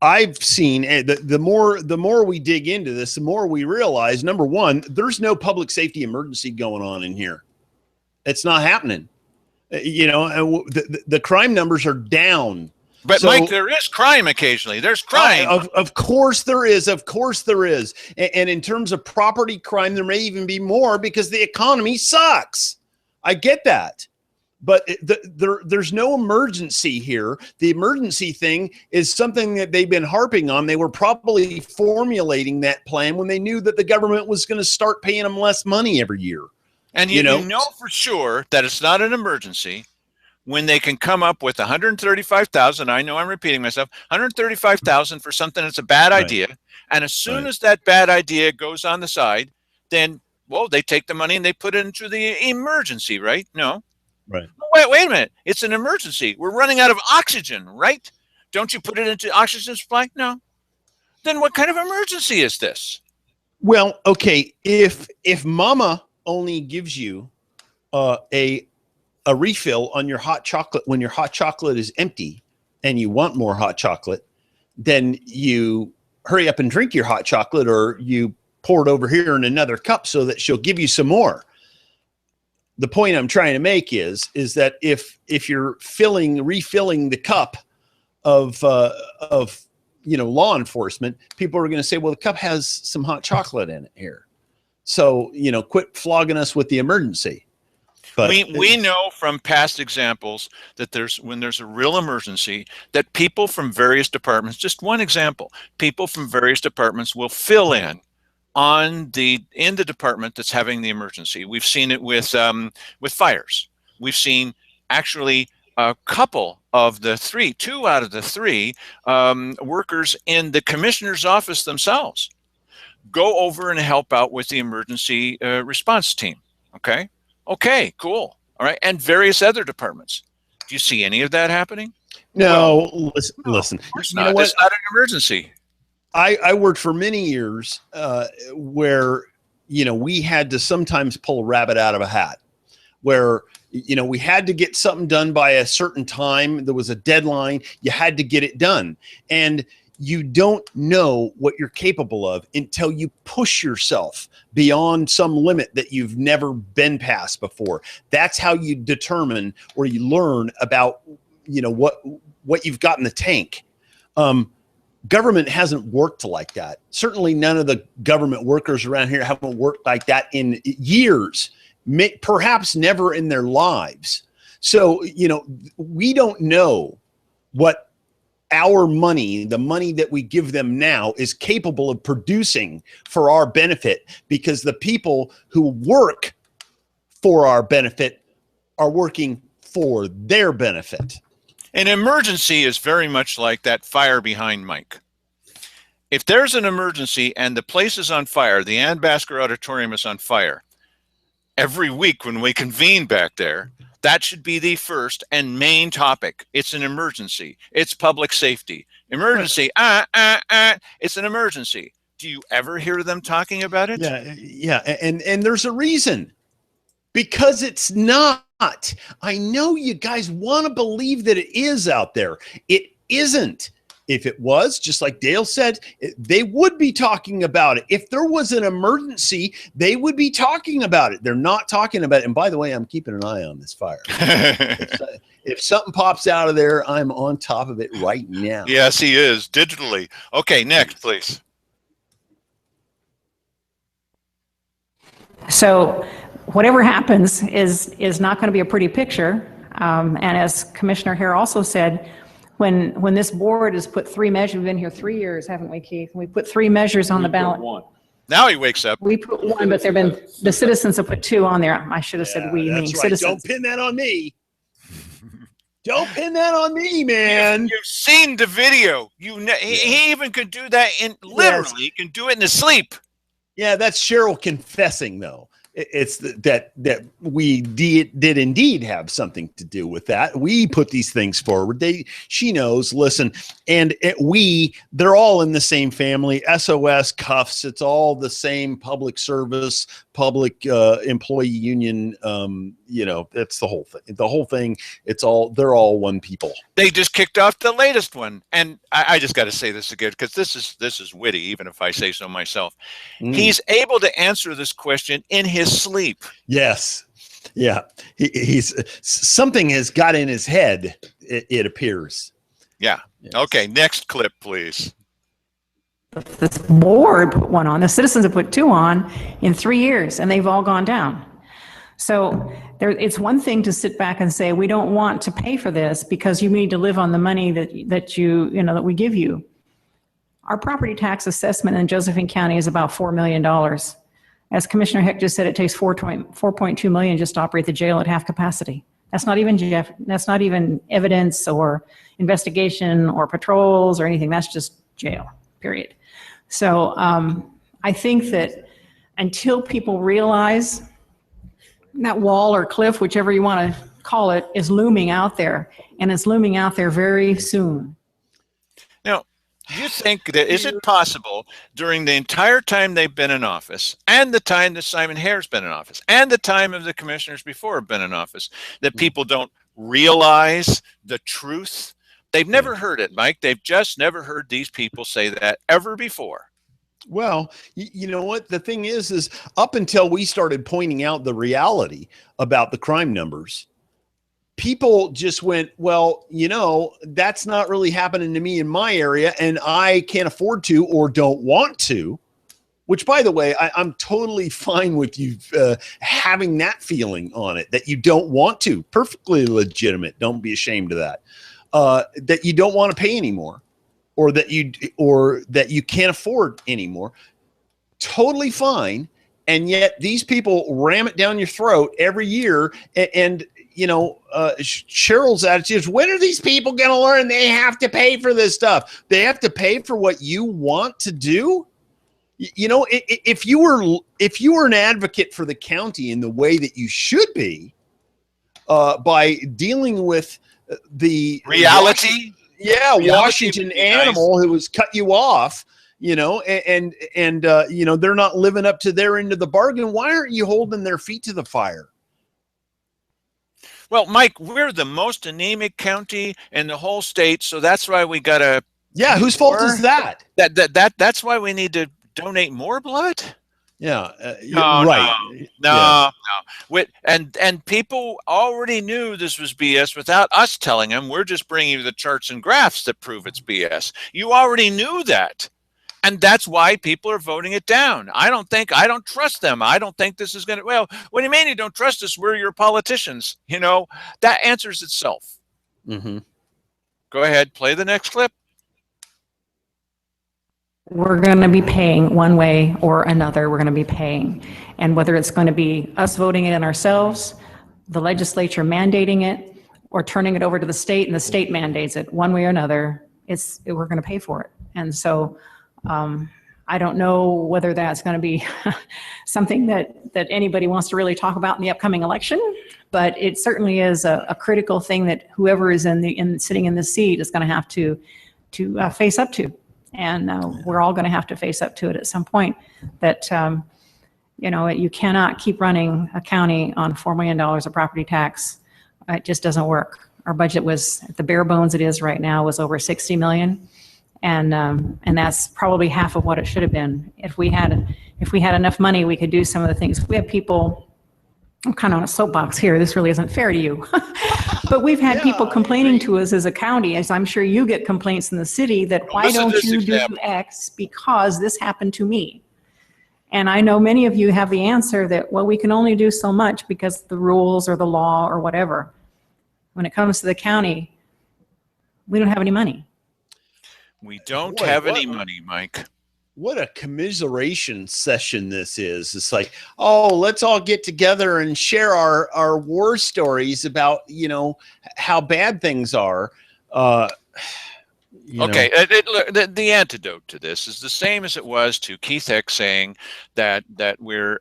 Speaker 2: I've seen the more we dig into this, the more we realize, number one, there's no public safety emergency going on in here. It's not happening. The crime numbers are down.
Speaker 1: But so, Mike, there is crime occasionally. There's crime.
Speaker 2: Of course there is. Of course there is. And in terms of property crime, there may even be more because the economy sucks. I get that. But there's no emergency here. The emergency thing is something that they've been harping on. They were probably formulating that plan when they knew that the government was going to start paying them less money every year.
Speaker 1: And you know for sure that it's not an emergency when they can come up with 135,000. I know I'm repeating myself. 135,000 for something that's a bad idea. And as soon as that bad idea goes on the side, then, well, they take the money and they put it into the emergency, right? No.
Speaker 2: Right.
Speaker 1: Wait a minute. It's an emergency. We're running out of oxygen, right? Don't you put it into oxygen supply? No. Then what kind of emergency is this?
Speaker 2: Well, okay. If mama only gives you a refill on your hot chocolate when your hot chocolate is empty and you want more hot chocolate, then you hurry up and drink your hot chocolate, or you pour it over here in another cup so that she'll give you some more. The point I'm trying to make is that if you're refilling the cup of law enforcement, people are going to say, well, the cup has some hot chocolate in it here. So, quit flogging us with the emergency. But
Speaker 1: we know from past examples that when there's a real emergency, that people from various departments, just one example, people from various departments will fill in in the department that's having the emergency. We've seen it with fires. We've seen actually a couple of the two out of the three workers in the commissioner's office themselves go over and help out with the emergency response team. Okay, cool. All right, and various other departments. Do you see any of that happening?
Speaker 2: No,
Speaker 1: Well,
Speaker 2: listen.
Speaker 1: Of course
Speaker 2: You know
Speaker 1: not.
Speaker 2: what?
Speaker 1: That's not an emergency.
Speaker 2: I worked for many years where, we had to sometimes pull a rabbit out of a hat, where, we had to get something done by a certain time. There was a deadline. You had to get it done. And you don't know what you're capable of until you push yourself beyond some limit that you've never been past before. That's how you determine or you learn about, what you've got in the tank. Government hasn't worked like that. Certainly none of the government workers around here haven't worked like that in years, perhaps never in their lives. So, we don't know what our money, the money that we give them now, is capable of producing for our benefit, because the people who work for our benefit are working for their benefit.
Speaker 1: An emergency is very much like that fire behind Mike. If there's an emergency and the place is on fire, the Ann Basker Auditorium is on fire, every week when we convene back there, that should be the first and main topic. It's an emergency. It's public safety. Emergency, it's an emergency. Do you ever hear them talking about it?
Speaker 2: Yeah. And there's a reason. Because it's not. I know you guys want to believe that it is out there. It isn't. If it was, just like Dale said, they would be talking about it. If there was an emergency, they would be talking about it. They're not talking about it. And by the way, I'm keeping an eye on this fire. If something pops out of there, I'm on top of it right now.
Speaker 1: Yes, he is, digitally. Okay, next, please.
Speaker 3: So whatever happens is not going to be a pretty picture. And as Commissioner Hare also said, when this board has put 3 measures, we've been here 3 years, haven't we, Keith? We put 3 measures on the ballot.
Speaker 1: Now he wakes up.
Speaker 3: We put 1, but the citizens have put 2 on there. I should have said we, meaning
Speaker 2: right.
Speaker 3: citizens.
Speaker 2: Don't pin that on me. Don't pin that on me, man.
Speaker 1: You've seen the video. He even could do that literally. He can do it in his sleep.
Speaker 2: Yeah, that's Cheryl confessing, though. It's that we did indeed have something to do with that. We put these things forward. She knows. Listen, and they're all in the same family. SOS, Cuffs. It's all the same public service, public employee union. It's the whole thing. The whole thing. They're all one people.
Speaker 1: They just kicked off the latest one, and I just got to say this again because this is witty, even if I say so myself. He's able to answer this question in his sleep.
Speaker 2: Yes. Yeah. He's something has got in his head, it appears.
Speaker 1: Yeah. Yes. Okay. Next clip, please.
Speaker 3: This board put 1 on. The citizens have put 2 on in 3 years, and they've all gone down. So it's one thing to sit back and say, we don't want to pay for this because you need to live on the money that we give you. Our property tax assessment in Josephine County is about $4 million. As Commissioner Heck just said, it takes $4.2 million just to operate the jail at half capacity. That's not even evidence or investigation or patrols or anything. That's just jail, period. So I think that until people realize that wall or cliff, whichever you want to call it, is looming out there, and it's looming out there very soon.
Speaker 1: Now, do you think that is it possible during the entire time they've been in office, and the time that Simon Hare's been in office, and the time of the commissioners before have been in office, that people don't realize the truth? They've never heard it, Mike. They've just never heard these people say that ever before.
Speaker 2: Well, you know what? The thing is up until we started pointing out the reality about the crime numbers, people just went, well, that's not really happening to me in my area, and I can't afford to or don't want to, which, by the way, I'm totally fine with you having that feeling on it, that you don't want to. Perfectly legitimate. Don't be ashamed of that. That you don't want to pay anymore. Or that you can't afford anymore. Totally fine. And yet these people ram it down your throat every year. And Cheryl's attitude is, when are these people going to learn they have to pay for this stuff? They have to pay for what you want to do. If you were an advocate for the county in the way that you should be, by dealing with the
Speaker 1: reality. Reality
Speaker 2: Washington
Speaker 1: would be
Speaker 2: animal who has cut you off, you know, and you know, they're not living up to their end of the bargain. Why aren't you holding their feet to the fire?
Speaker 1: Well, Mike, we're the most anemic county in the whole state, so that's why we got to.
Speaker 2: Yeah, whose fault is that?
Speaker 1: That's why we need to donate more blood.
Speaker 2: Yeah,
Speaker 1: No,
Speaker 2: right.
Speaker 1: no. And people already knew this was BS without us telling them. We're just bringing you the charts and graphs that prove it's BS. You already knew that. And that's why people are voting it down. I don't trust them. I don't think this is going to, well, what do you mean you don't trust us? We're your politicians. You know, that answers itself.
Speaker 2: Mm-hmm.
Speaker 1: Go ahead, play the next clip.
Speaker 3: We're going to be paying one way or another. We're going to be paying. And whether it's going to be us voting it in ourselves, the legislature mandating it, or turning it over to the state and the state mandates it, one way or another, we're going to pay for it. And so I don't know whether that's going to be something that anybody wants to really talk about in the upcoming election, but it certainly is a critical thing that whoever is sitting in this seat is going to have to face up to. And we're all going to have to face up to it at some point, that you know, you cannot keep running a county on $4 million of property tax. It just doesn't work. Our budget was, at the bare bones it is right now, was over 60 million. And that's probably half of what it should have been. If we had enough money, we could do some of the things. We have people, I'm kind of on a soapbox here, this really isn't fair to you. But we've had people complaining to us as a county, as I'm sure you get complaints in the city, that why don't you do X because this happened to me? And I know many of you have the answer that, well, we can only do so much because the rules or the law or whatever. When it comes to the county, we don't have any money.
Speaker 1: We don't have any money, Mike.
Speaker 2: What a commiseration session this is. It's like, oh, let's all get together and share our war stories about, you know, how bad things are.
Speaker 1: Okay, the antidote to this is the same as it was to Keith X saying that we're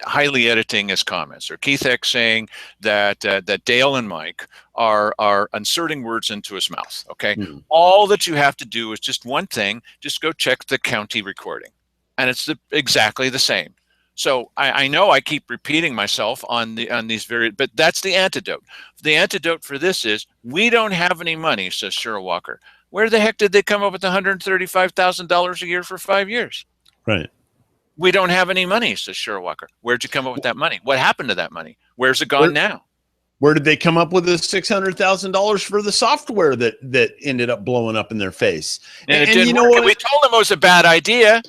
Speaker 1: highly editing his comments, or Keith X saying that Dale and Mike are inserting words into his mouth. Okay, all that you have to do is just one thing: just go check the county recording, and it's exactly the same. So I know I keep repeating myself on these but that's the antidote. The antidote for this is we don't have any money, says Cheryl Walker. Where the heck did they come up with $135,000 a year for 5 years?
Speaker 2: Right.
Speaker 1: We don't have any money, says Cheryl Walker. Where'd you come up with that money? What happened to that money? Where's it gone now?
Speaker 2: Where did they come up with the $600,000 for the software that ended up blowing up in their face?
Speaker 1: And you know what? We told them it was a bad idea.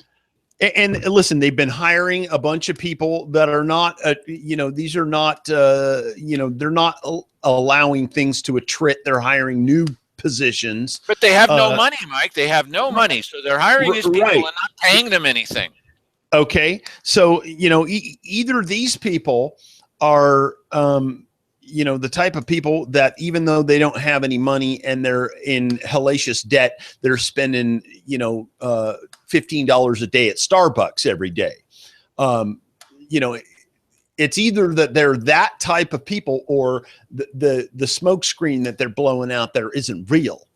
Speaker 2: And listen, they've been hiring a bunch of people that are not, you know, these are not, you know, they're not allowing things to attrit. They're hiring new positions.
Speaker 1: But they have no money, Mike. They have no money. So they're hiring these people and not paying them anything.
Speaker 2: Okay. So, you know, either these people are, you know, the type of people that even though they don't have any money and they're in hellacious debt, they're spending, you know, $15 a day at Starbucks every day. You know, it's either that they're that type of people or the smoke screen that they're blowing out there isn't real.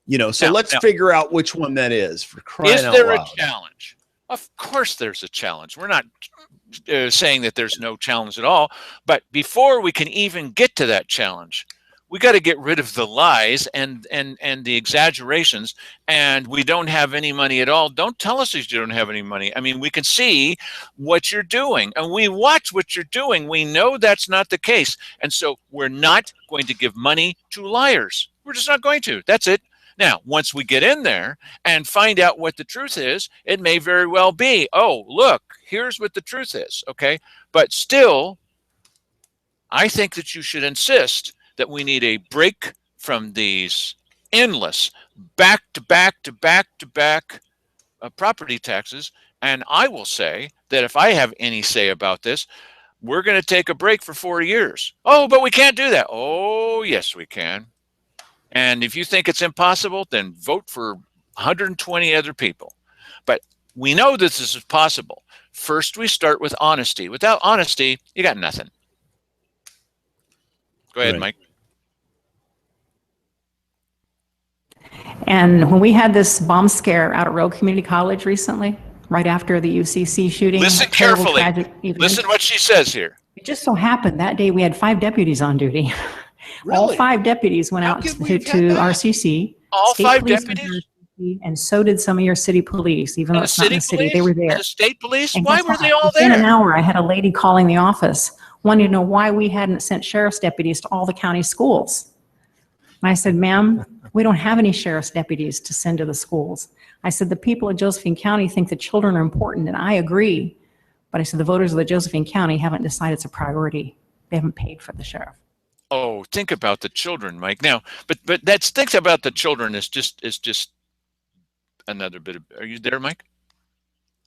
Speaker 2: You know, so let's figure out which one that is, for crying out loud.
Speaker 1: Is there a challenge? Of course there's a challenge. We're not saying that there's no challenge at all. But before we can even get to that challenge, we got to get rid of the lies and the exaggerations. And we don't have any money at all. Don't tell us that you don't have any money. I mean, we can see what you're doing and we watch what you're doing. We know that's not the case. And so we're not going to give money to liars. We're just not going to. That's it. Now, once we get in there and find out what the truth is, it may very well be, oh, look, here's what the truth is, okay? But still, I think that you should insist that we need a break from these endless back-to-back property taxes. And I will say that if I have any say about this, we're going to take a break for 4 years. Oh, but we can't do that. Oh, yes, we can. And if you think it's impossible, then vote for 120 other people. But we know this is possible. First, we start with honesty. Without honesty, you got nothing. Go ahead, Mike.
Speaker 3: And when we had this bomb scare out at Rogue Community College recently, right after the UCC shooting,
Speaker 1: Listen
Speaker 3: terrible,
Speaker 1: carefully.
Speaker 3: tragic event,
Speaker 1: Listen what she says here.
Speaker 3: it just so happened that day we had 5 deputies on duty. All
Speaker 2: Really?
Speaker 3: 5 deputies went
Speaker 2: How
Speaker 3: out
Speaker 2: could we
Speaker 3: to
Speaker 2: have had that?
Speaker 3: RCC.
Speaker 1: All
Speaker 3: State
Speaker 1: 5
Speaker 3: police went to
Speaker 1: deputies?
Speaker 3: RCC, and so did some of your city police, even though
Speaker 1: And the
Speaker 3: it's not in
Speaker 1: city
Speaker 3: the city.
Speaker 1: police?
Speaker 3: They were there.
Speaker 1: And the state police?
Speaker 3: And
Speaker 1: Why
Speaker 3: guess
Speaker 1: were
Speaker 3: what?
Speaker 1: they all
Speaker 3: Within an
Speaker 1: there?
Speaker 3: hour, I had a lady calling the office wanting to know why we hadn't sent sheriff's deputies to all the county schools. And I said, ma'am, we don't have any sheriff's deputies to send to the schools. I said, the people of Josephine County think the children are important, and I agree. But I said, the voters of the Josephine County haven't decided it's a priority. They haven't paid for the sheriff.
Speaker 1: Oh, think about the children, Mike. Now, but that's think about the children is just another bit of. Are you there, Mike?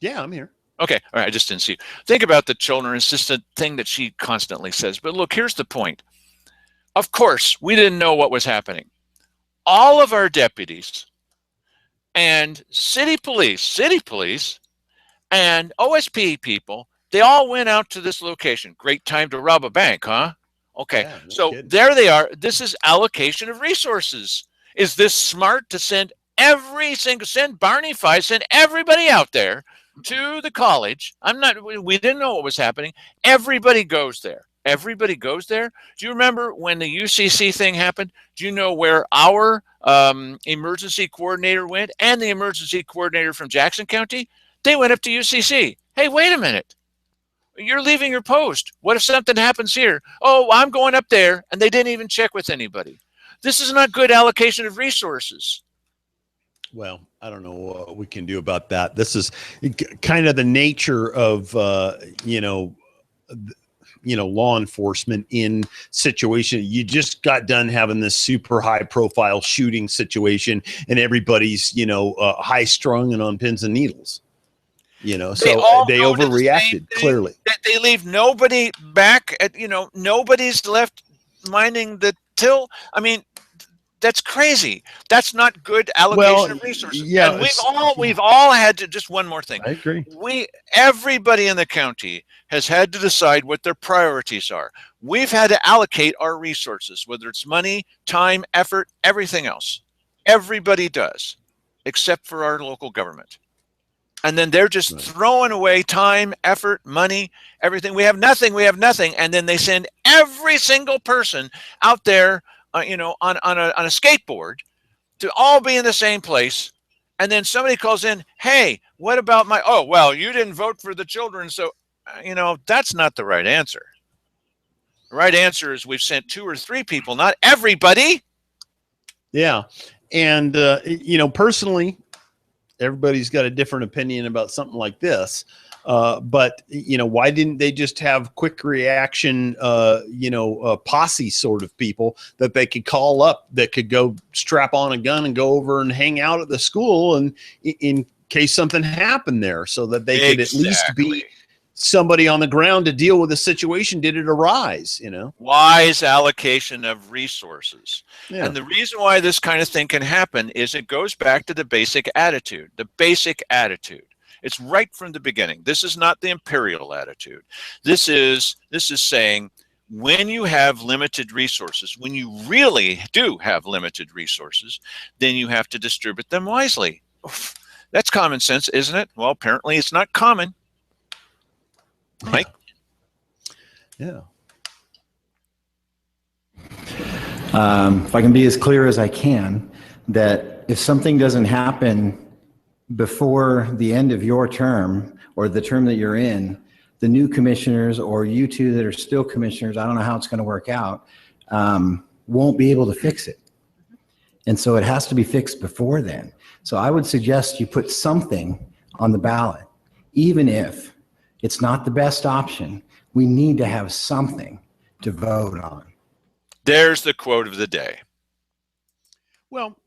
Speaker 2: Yeah, I'm here.
Speaker 1: Okay, all right. I just didn't see you. Think about the children. It's just a thing that she constantly says. But look, here's the point. Of course, we didn't know what was happening. All of our deputies and city police, and OSP people, they all went out to this location. Great time to rob a bank, huh? Okay,
Speaker 2: Yeah, no
Speaker 1: so
Speaker 2: kidding.
Speaker 1: there they are. This is allocation of resources. Is this smart to send send Barney Fife, send everybody out there to the college? We didn't know what was happening. Everybody goes there. Everybody goes there. Do you remember when the UCC thing happened? Do you know where our emergency coordinator went and the emergency coordinator from Jackson County? They went up to UCC. Hey, wait a minute. You're leaving your post. What if something happens here? Oh, I'm going up there, and they didn't even check with anybody. This is not good allocation of resources.
Speaker 2: Well, I don't know what we can do about that. This is kind of the nature of, law enforcement in situation. You just got done having this super high profile shooting situation, and everybody's, high strung and on pins and needles. So they overreacted clearly.
Speaker 1: They leave nobody back at, nobody's left minding the till. I mean, that's crazy. That's not good allocation of resources.
Speaker 2: Yeah,
Speaker 1: and we've all had to, just one more thing.
Speaker 2: I agree.
Speaker 1: Everybody in the county has had to decide what their priorities are. We've had to allocate our resources, whether it's money, time, effort, everything else. Everybody does, except for our local government. And then they're just throwing away time, effort, money, everything. We have nothing. And then they send every single person out there, on a skateboard to all be in the same place. And then somebody calls in, hey, what about you didn't vote for the children. So, that's not the right answer. The right answer is we've sent 2 or 3 people, not everybody.
Speaker 2: Yeah. And, personally, everybody's got a different opinion about something like this. But why didn't they just have quick reaction, posse sort of people that they could call up that could go strap on a gun and go over and hang out at the school and in case something happened there, so that they could at least be somebody on the ground to deal with the situation did it arise,
Speaker 1: Wise allocation of resources.
Speaker 2: Yeah.
Speaker 1: And the reason why this kind of thing can happen is it goes back to the basic attitude. It's right from the beginning. This is not the imperial attitude. This is saying when you have limited resources, when you really do have limited resources, then you have to distribute them wisely. Oof, that's common sense, isn't it? Well, apparently it's not common. Mike?
Speaker 2: Yeah.
Speaker 4: If I can be as clear as I can, that if something doesn't happen before the end of your term or the term that you're in, the new commissioners or you two that are still commissioners, I don't know how it's going to work out, won't be able to fix it. And so it has to be fixed before then. So I would suggest you put something on the ballot, even if it's not the best option. We need to have something to vote on.
Speaker 1: There's the quote of the day.
Speaker 2: Well,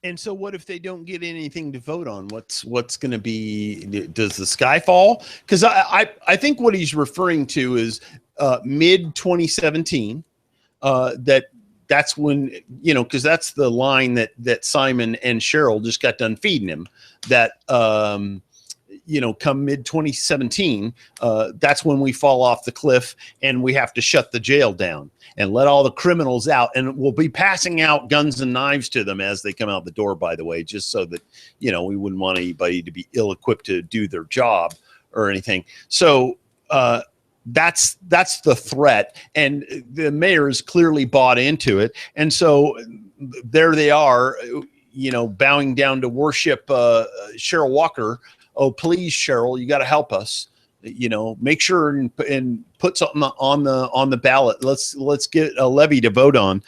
Speaker 2: and so what if they don't get anything to vote on? What's going to be, does the sky fall? Because I think what he's referring to is mid 2017, that's when, because that's the line that Simon and Cheryl just got done feeding him, that, come mid 2017, that's when we fall off the cliff and we have to shut the jail down and let all the criminals out. And we'll be passing out guns and knives to them as they come out the door, by the way, just so that, we wouldn't want anybody to be ill-equipped to do their job or anything. So that's the threat. And the mayor's clearly bought into it. And so there they are, bowing down to worship Cheryl Walker. Oh, please, Cheryl, you got to help us. Make sure and put something on the ballot. Let's get a levy to vote on.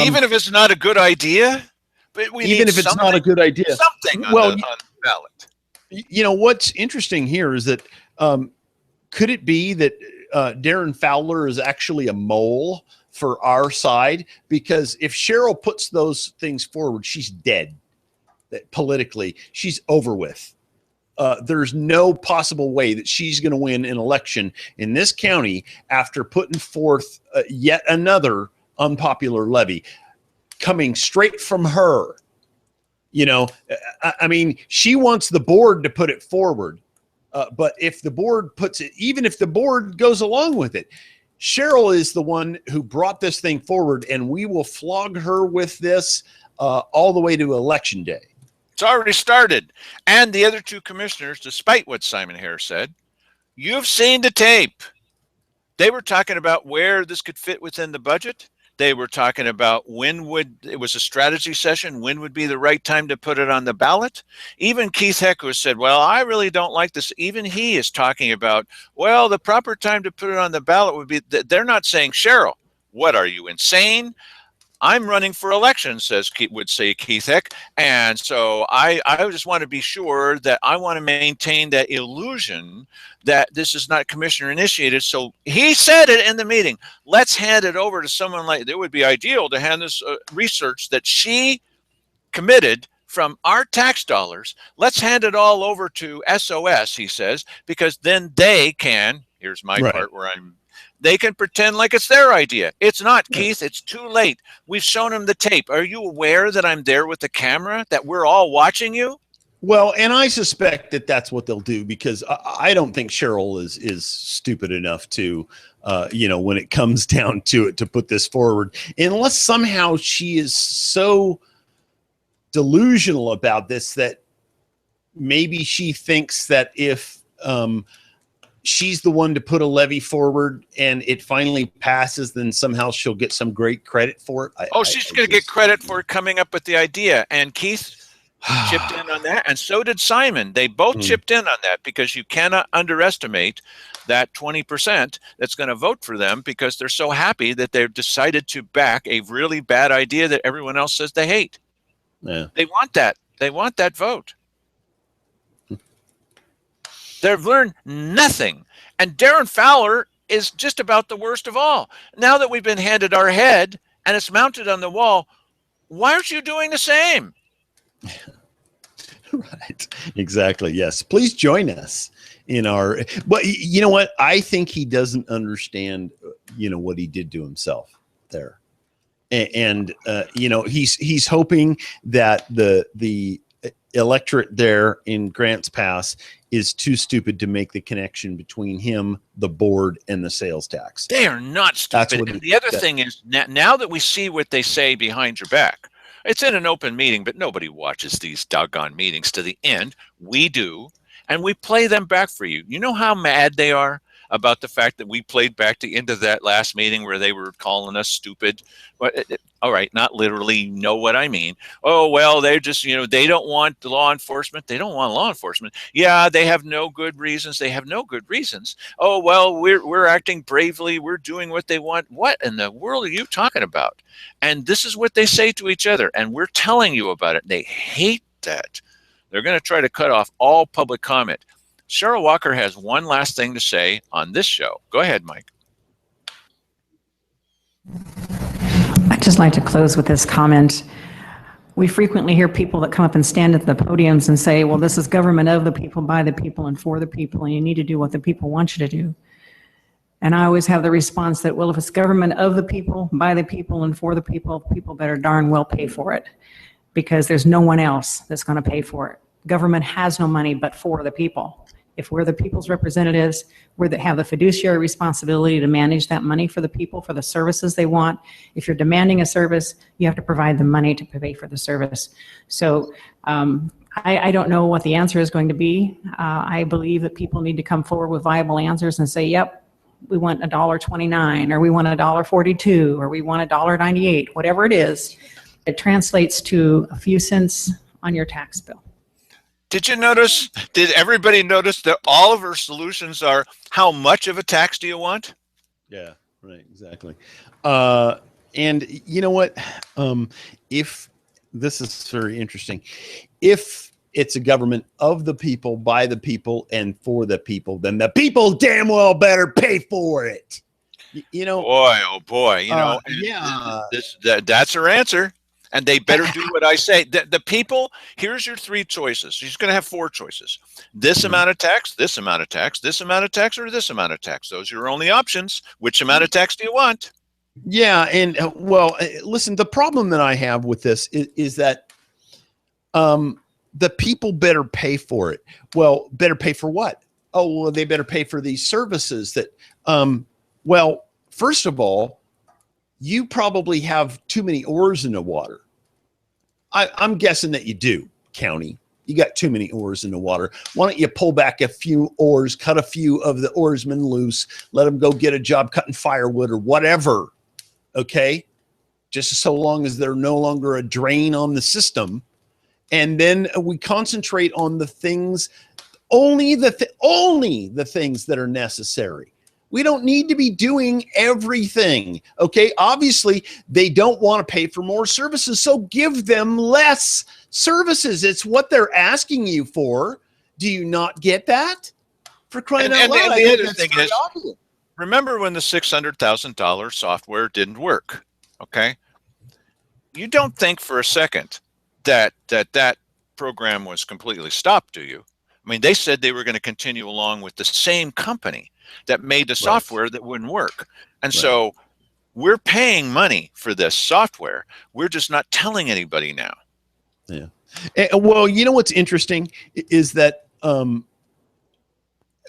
Speaker 1: Even if it's not a good idea, but
Speaker 2: even if it's not a good idea,
Speaker 1: something on the ballot.
Speaker 2: What's interesting here is that could it be that Darren Fowler is actually a mole for our side? Because if Cheryl puts those things forward, she's dead. Politically, she's over with. There's no possible way that she's going to win an election in this county after putting forth yet another unpopular levy coming straight from her. I mean, she wants the board to put it forward. But if the board puts it, even if the board goes along with it, Cheryl is the one who brought this thing forward, and we will flog her with this all the way to Election Day.
Speaker 1: It's already started. And the other two commissioners, despite what Simon Harris said, you've seen the tape. They were talking about where this could fit within the budget. They were talking about it was a strategy session, when would be the right time to put it on the ballot. Even Keith Heck said, well, I really don't like this. Even he is talking about, well, the proper time to put it on the ballot would be, they're not saying, Cheryl, what, are you insane? I'm running for election, would say Keith Heck. And so I just want to be sure that I want to maintain that illusion that this is not commissioner initiated. So he said it in the meeting. Let's hand it over to someone like, it would be ideal to hand this research that she committed from our tax dollars. Let's hand it all over to SOS, he says, because then they can, here's my part where they can pretend like it's their idea. It's not, Keith. It's too late. We've shown them the tape. Are you aware that I'm there with the camera, that we're all watching you?
Speaker 2: Well, and I suspect that that's what they'll do, because I don't think Cheryl is stupid enough to, when it comes down to it, to put this forward, unless somehow she is so delusional about this that maybe she thinks that if she's the one to put a levy forward and it finally passes, then somehow she'll get some great credit for it.
Speaker 1: She's going to get credit for coming up with the idea. And Keith chipped in on that, and so did Simon. They both chipped in on that, because you cannot underestimate that 20% that's going to vote for them because they're so happy that they've decided to back a really bad idea that everyone else says they hate.
Speaker 2: Yeah.
Speaker 1: They want that. They want that vote. They've learned nothing. And Darren Fowler is just about the worst of all. Now that we've been handed our head and it's mounted on the wall, why aren't you doing the same?
Speaker 2: Right. Exactly. Yes. Please join us in our, but you know what? I think he doesn't understand, what he did to himself there. And he's hoping that the electorate there in Grants Pass is too stupid to make the connection between him, the board, and the sales tax.
Speaker 1: They are not stupid. And the other thing is, now that we see what they say behind your back, it's in an open meeting, but nobody watches these doggone meetings to the end. We do, and we play them back for you. You know how mad they are about the fact that we played back the end of that last meeting where they were calling us stupid? All right, not literally, you know what I mean. Oh, well, they're just, they don't want the law enforcement. They don't want law enforcement. Yeah, they have no good reasons. They have no good reasons. Oh, well, we're acting bravely. We're doing what they want. What in the world are you talking about? And this is what they say to each other, and we're telling you about it. They hate that. They're going to try to cut off all public comment. Cheryl Walker has one last thing to say on this show. Go ahead, Mike.
Speaker 3: I'd just like to close with this comment. We frequently hear people that come up and stand at the podiums and say, well, this is government of the people, by the people, and for the people, and you need to do what the people want you to do. And I always have the response that, well, if it's government of the people, by the people, and for the people better darn well pay for it, because there's no one else that's going to pay for it. government has no money but for the people. If we're the people's representatives, we're that have the fiduciary responsibility to manage that money for the people, for the services they want. If you're demanding a service, you have to provide the money to pay for the service. So I don't know what the answer is going to be. I believe that people need to come forward with viable answers and say, yep, we want $1.29, or we want $1.42, or we want $1.98, whatever it is. It translates to a few cents on your tax bill.
Speaker 1: Did everybody notice that all of our solutions are, how much of a tax do you want?
Speaker 2: Yeah, right, exactly. And you know what? If this is very interesting, if it's a government of the people, by the people, and for the people, then the people damn well better pay for it. You know,
Speaker 1: boy, oh boy, you know,
Speaker 2: yeah,
Speaker 1: that's her answer. And they better do what I say. The people, here's your three choices. She's going to have four choices. This amount of tax, this amount of tax, this amount of tax, or this amount of tax. Those are your only options. Which amount of tax do you want?
Speaker 2: Yeah. And well, listen, the problem that I have with this is that the people better pay for it. Well, better pay for what? Oh, well, they better pay for these services that, well, first of all, you probably have too many oars in the water. I'm guessing that you do, county. You got too many oars in the water. Why don't you pull back a few oars, cut a few of the oarsmen loose, let them go get a job cutting firewood or whatever, okay? Just so long as they're no longer a drain on the system. And then we concentrate on the things, only the things that are necessary. We don't need to be doing everything, okay? Obviously, they don't want to pay for more services, so give them less services. It's what they're asking you for. Do you not get that? For crying out loud.
Speaker 1: And the other thing is, remember when the $600,000 software didn't work, okay? You don't think for a second that program was completely stopped, do you? I mean, they said they were going to continue along with the same company that made the software that wouldn't work. And so we're paying money for this software. We're just not telling anybody now.
Speaker 2: Yeah. Well, you know what's interesting is that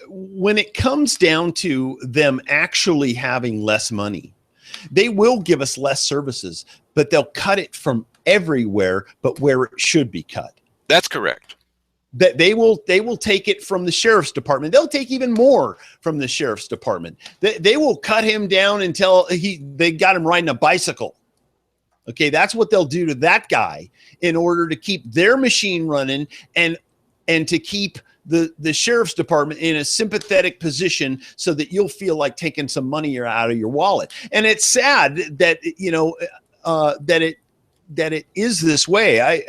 Speaker 2: when it comes down to them actually having less money, they will give us less services, but they'll cut it from everywhere but where it should be cut. That's correct. That they will take it from the sheriff's department. They'll take even more from the sheriff's department. They will cut him down until they got him riding a bicycle. Okay, that's what they'll do to that guy in order to keep their machine running and to keep the sheriff's department in a sympathetic position so that you'll feel like taking some money out of your wallet. And it's sad that that it is this way. I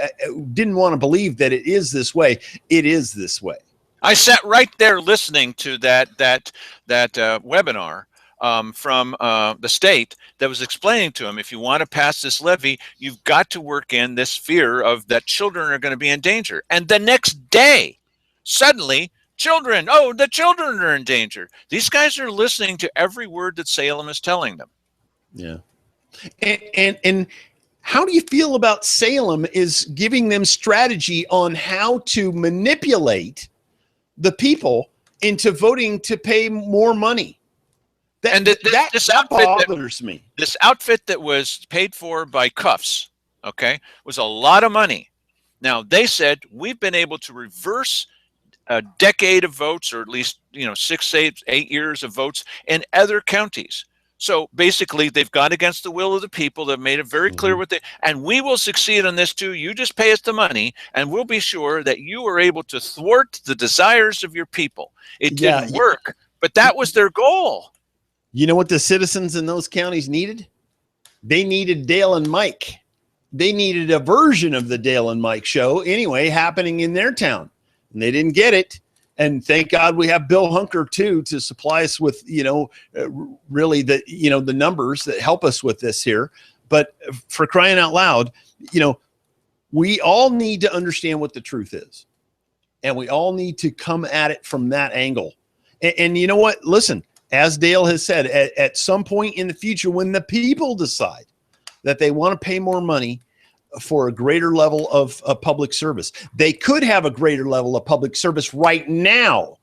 Speaker 2: didn't want to believe that it is this way. It is this way.
Speaker 1: I sat right there listening to that webinar from the state that was explaining to him, if you want to pass this levy, you've got to work in this fear of that children are going to be in danger. And the next day, suddenly, the children are in danger. These guys are listening to every word that Salem is telling them.
Speaker 2: Yeah. And how do you feel about Salem is giving them strategy on how to manipulate the people into voting to pay more money? That bothers me.
Speaker 1: This outfit that was paid for by Cuffs, okay, was a lot of money. Now, they said, we've been able to reverse a decade of votes, or at least 6, 8 years of votes in other counties. So basically, they've gone against the will of the people. They've made it very clear and we will succeed on this too. You just pay us the money, and we'll be sure that you are able to thwart the desires of your people. It didn't work, but that was their goal.
Speaker 2: You know what the citizens in those counties needed? They needed Dale and Mike. They needed a version of the Dale and Mike show anyway happening in their town, and they didn't get it. And thank God we have Bill Hunker too to supply us with, really the numbers that help us with this here. But for crying out loud, we all need to understand what the truth is, and we all need to come at it from that angle. And you know what? Listen, as Dale has said, at some point in the future, when the people decide that they want to pay more money, for a greater level of public service. They could have a greater level of public service right now,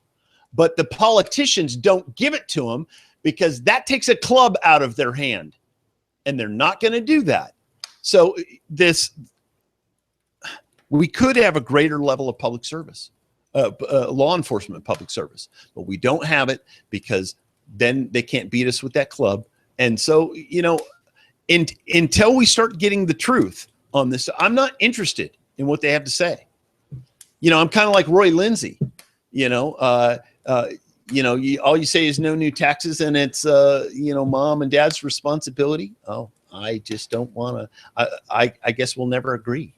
Speaker 2: but the politicians don't give it to them because that takes a club out of their hand, and they're not going to do that. So we could have a greater level of public service, law enforcement public service, but we don't have it because then they can't beat us with that club. And so, until we start getting the truth on this, I'm not interested in what they have to say. I'm kind of like Roy Lindsay, all you say is no new taxes and it's, mom and dad's responsibility. Oh, I just don't want to, I guess we'll never agree.